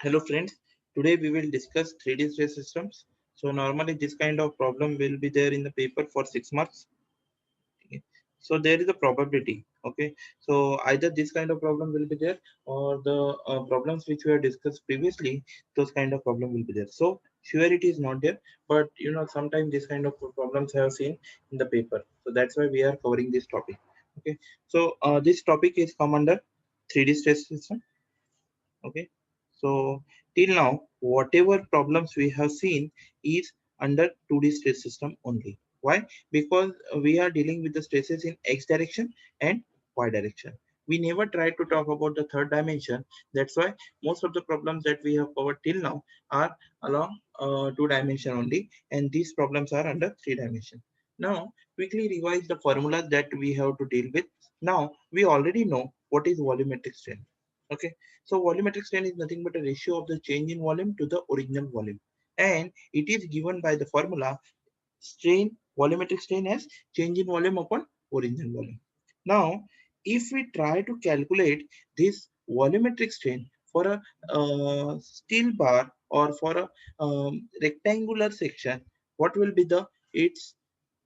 Hello friends, today we will discuss 3D stress systems. So normally this kind of problem will be there in the paper for 6 marks. Okay. So there is a probability. Okay. So either this kind of problem will be there or the problems which we have discussed previously, those kind of problem will be there. So surety is not there, but sometimes this kind of problems I have seen in the paper. So that's why we are covering this topic. Okay. So this topic is come under 3D stress system. Okay, so till now whatever problems we have seen is under 2D stress system only. Why? Because we are dealing with the stresses in x direction and y direction. We never try to talk about the third dimension. That's why most of the problems that we have covered till now are along two dimension only, and these problems are under three dimension. Now quickly revise the formulas that we have to deal with. Now we already know what is volumetric strain. Okay, so volumetric strain is nothing but a ratio of the change in volume to the original volume. And it is given by the formula strain, volumetric strain as change in volume upon original volume. Now, if we try to calculate this volumetric strain for a steel bar or for a rectangular section, what will be the its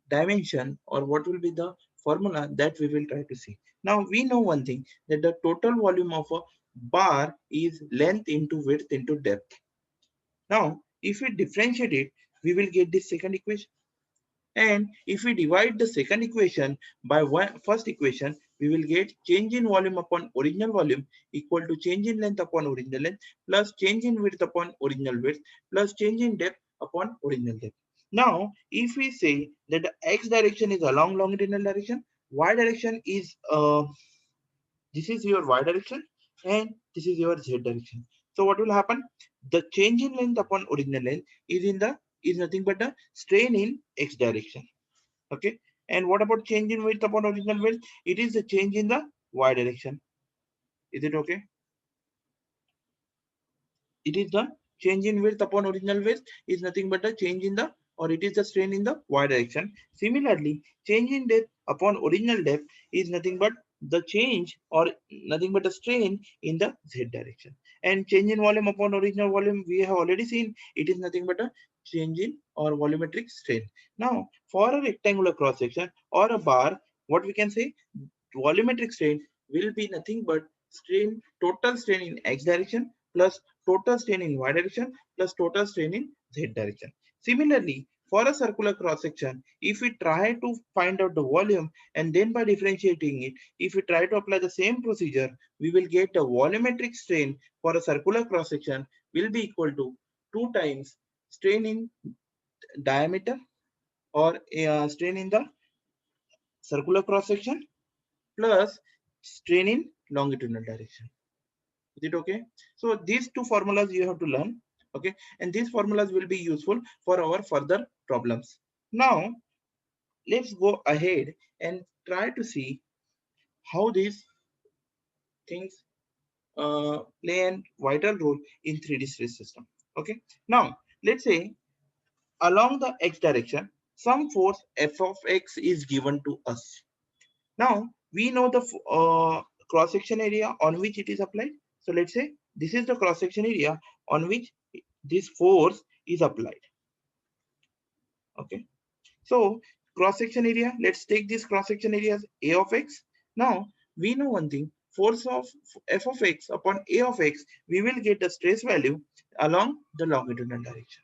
dimension or what will be the formula that we will try to see. Now we know one thing, that the total volume of a bar is length into width into depth. Now if we differentiate it, we will get this second equation. And if we divide the second equation by first equation, we will get change in volume upon original volume equal to change in length upon original length plus change in width upon original width plus change in depth upon original depth. Now, if we say that the x direction is along longitudinal direction, y direction is this is your y direction and this is your z direction. So what will happen? The change in length upon original length is nothing but a strain in x direction. Okay, and what about change in width upon original width? It is the change in the y direction. Is it okay? It is the change in width upon original width is nothing but a change in the, or it is the strain in the y direction. Similarly, change in depth upon original depth is nothing but the change or nothing but a strain in the z direction. And change in volume upon original volume, we have already seen, it is nothing but a change in or volumetric strain. Now for a rectangular cross section or a bar, what we can say, volumetric strain will be nothing but total strain in x direction plus total strain in y direction plus total strain in z direction. Similarly, for a circular cross section, if we try to find out the volume and then by differentiating it, if we try to apply the same procedure, we will get a volumetric strain for a circular cross section will be equal to 2 times strain in diameter or strain in the circular cross section plus strain in longitudinal direction. Is it okay? So these two formulas you have to learn. Okay, and these formulas will be useful for our further problems. Now let's go ahead and try to see how these things play a vital role in 3D stress system. Okay, now let's say along the x direction, some force f of x is given to us. Now we know the cross section area on which it is applied. So let's say this is the cross section area on which this force is applied. Okay. So cross section area, let's take this cross section area as A of x. Now we know one thing, force of f of x upon A of x, we will get the stress value along the longitudinal direction.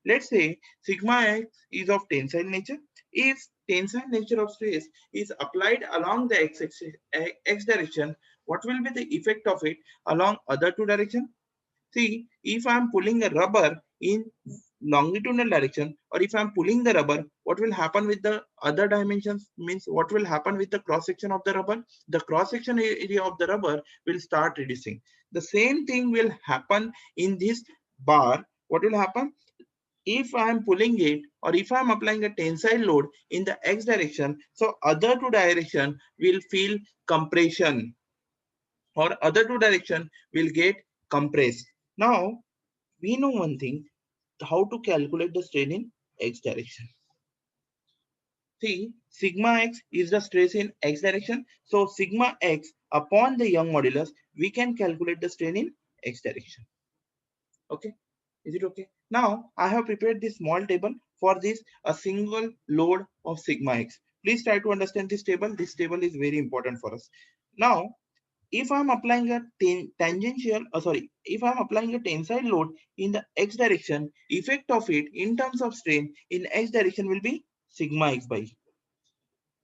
Let's say sigma x is of tensile nature. If tensile nature of stress is applied along the x direction, what will be the effect of it along other two directions? See, if I am pulling a rubber in longitudinal direction, or if I am pulling the rubber, what will happen with the other dimensions? Means what will happen with the cross section of the rubber? The cross section area of the rubber will start reducing. The same thing will happen in this bar. What will happen? If I am pulling it or if I am applying a tensile load in the x direction, so other two direction will feel compression or other two direction will get compressed. Now we know one thing, how to calculate the strain in x direction. See, sigma x is the stress in x direction. So sigma x upon the Young modulus, we can calculate the strain in x direction. Okay, is it okay? Now I have prepared this small table for this a single load of sigma x. Please try to understand this table. This table is very important for us. Now if I'm applying a if I'm applying a tensile load in the x direction, effect of it in terms of strain in x direction will be sigma x by E.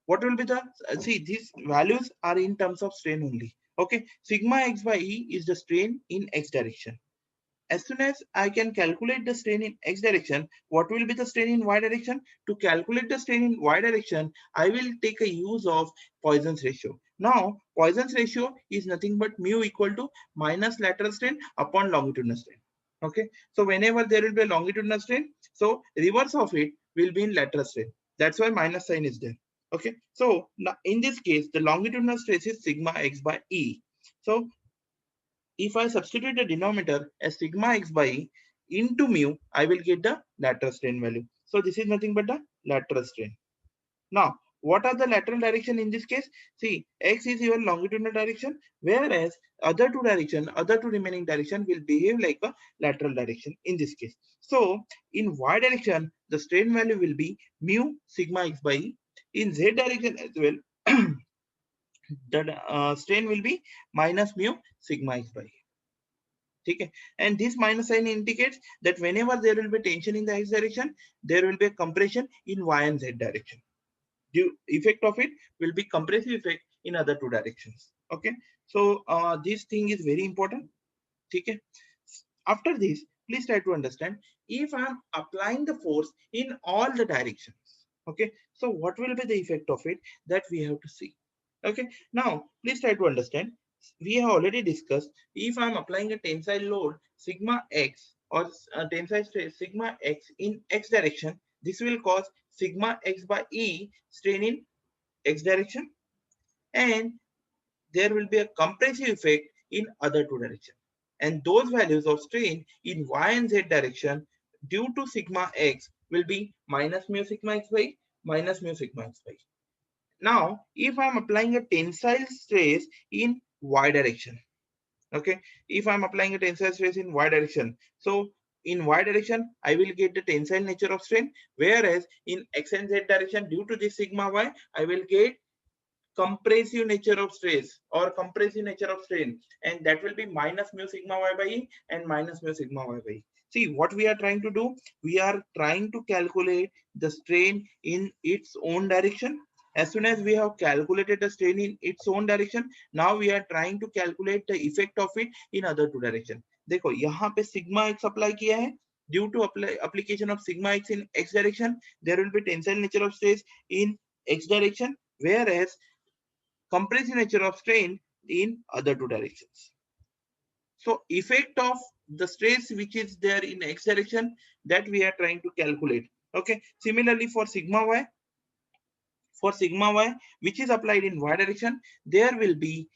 What will be the, see, these values are in terms of strain only. Okay, sigma x by E is the strain in x direction. As soon as I can calculate the strain in x direction, what will be the strain in y direction? To calculate the strain in y direction, I will take a use of Poisson's ratio. Now, Poisson's ratio is nothing but mu equal to minus lateral strain upon longitudinal strain. Okay, so whenever there will be a longitudinal strain, so reverse of it will be in lateral strain. That's why minus sign is there. Okay, so now in this case, the longitudinal stress is sigma x by E. So if I substitute the denominator as sigma x by E into mu, I will get the lateral strain value. So this is nothing but the lateral strain. Now, what are the lateral direction in this case? See, x is your longitudinal direction, whereas other two remaining direction will behave like a lateral direction in this case. So, in y direction, the strain value will be mu sigma x by E. In z direction as well, the strain will be minus mu sigma x by E. Okay, and this minus sign indicates that whenever there will be tension in the x direction, there will be a compression in y and z direction. The effect of it will be compressive effect in other two directions. Okay, so this thing is very important. Okay, after this, please try to understand if I am applying the force in all the directions. Okay, so what will be the effect of it, that we have to see. Okay, now please try to understand. We have already discussed, if I am applying a tensile load sigma x or tensile stress sigma x in x direction, this will cause sigma x by E strain in x direction, and there will be a compressive effect in other two directions. And those values of strain in y and z direction due to sigma x will be minus mu sigma x by minus mu sigma x by. Now, if I'm applying a tensile stress in y direction, okay, if I'm applying a tensile stress in y direction, so in y direction, I will get the tensile nature of strain, whereas in x and z direction, due to this sigma y, I will get compressive nature of stress or compressive nature of strain, and that will be minus mu sigma y by E and minus mu sigma y by E. See what we are trying to do, we are trying to calculate the strain in its own direction. As soon as we have calculated the strain in its own direction, now we are trying to calculate the effect of it in other two direction. देखो यहाँ पे sigma x apply किया है, due to application of sigma x in x direction, there will be tensile nature of stress in x direction, whereas compressive nature of strain in other two directions. So effect of the stress which is there in x direction, that we are trying to calculate. Okay, similarly for sigma y which is applied in y direction, there will be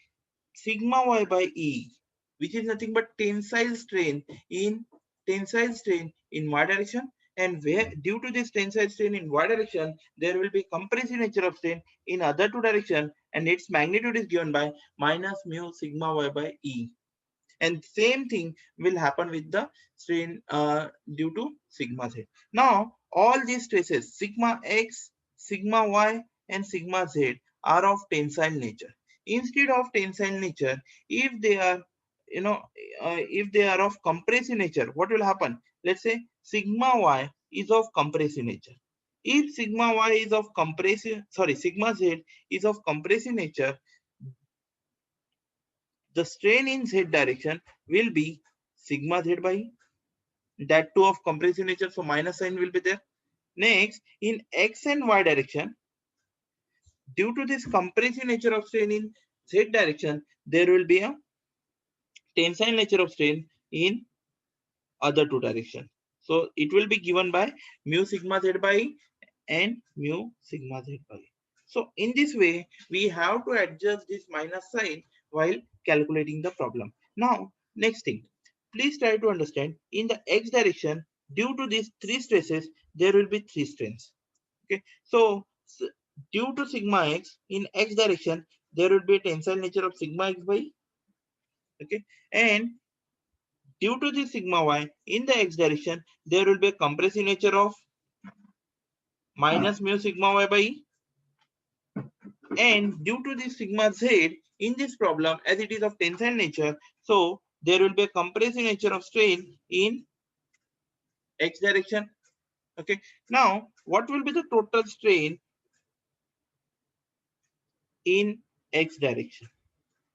sigma y by E, which is nothing but tensile strain in y direction, and where due to this tensile strain in y direction, there will be compressive nature of strain in other two direction, and its magnitude is given by minus mu sigma y by E. And same thing will happen with the strain due to sigma z. Now all these stresses sigma x, sigma y, and sigma z are of tensile nature. Instead of tensile nature, if they are, you know, if they are of compressive nature, what will happen? Let's say sigma y is of compressive nature. If sigma y is of compressive, sorry, sigma z is of compressive nature, the strain in z direction will be sigma z by E. That too of compressive nature, so minus sign will be there. Next, in x and y direction, due to this compressive nature of strain in z direction, there will be a tensile nature of strain in other two direction. So it will be given by mu sigma z by E and mu sigma z by E. So in this way, we have to adjust this minus sign while calculating the problem. Now, next thing, please try to understand in the x direction, due to these three stresses, there will be three strains. Okay, so due to sigma x in x direction, there will be a tensile nature of sigma x by E. Okay, and due to the sigma y in the x direction, there will be a compressive nature of minus mu sigma y by e, and due to the sigma z in this problem, as it is of tensile nature, so there will be a compressive nature of strain in x direction. Okay, now what will be the total strain in x direction?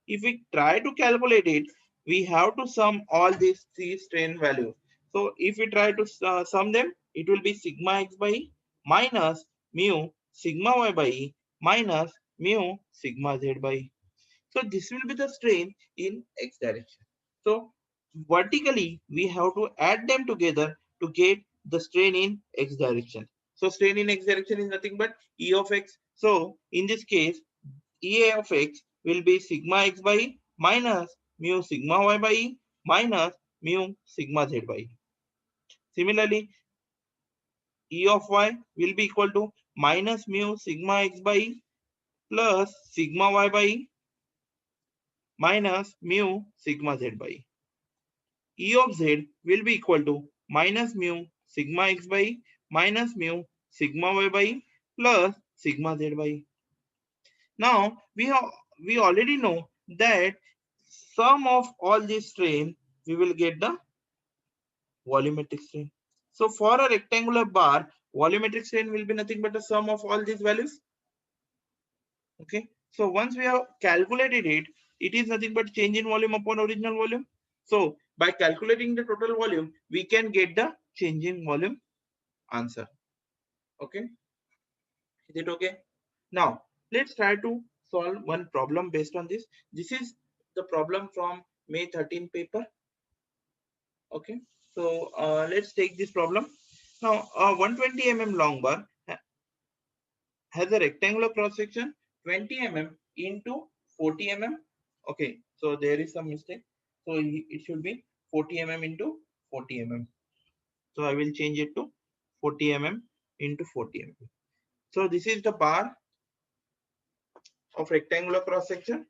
If we try to calculate it, we have to sum all these three strain values. So if we try to sum them, it will be sigma x by e minus mu sigma y by e minus mu sigma z by e. So this will be the strain in x direction. So vertically, we have to add them together to get the strain in x direction. So strain in x direction is nothing but E of x. So in this case, E of x will be sigma x by e minus mu sigma y by e minus mu sigma z by e. Similarly, E of y will be equal to minus mu sigma x by e plus sigma y by e minus mu sigma z by e. E of z will be equal to minus mu sigma x by e minus mu sigma y by e plus sigma z by e. Now we already know that sum of all these strain we will get the volumetric strain. So for a rectangular bar, volumetric strain will be nothing but the sum of all these values. Okay. So once we have calculated it, it is nothing but change in volume upon original volume. So by calculating the total volume, we can get the change in volume answer. Okay. Is it okay? Now let's try to solve one problem based on this. This is the problem from May 13 paper. Okay. So let's take this problem. Now a 120 mm long bar has a rectangular cross section 20 mm into 40 mm. Okay, so there is some mistake. So it should be 40 mm into 40 mm. So I will change it to 40 mm into 40 mm. So this is the bar of rectangular cross section.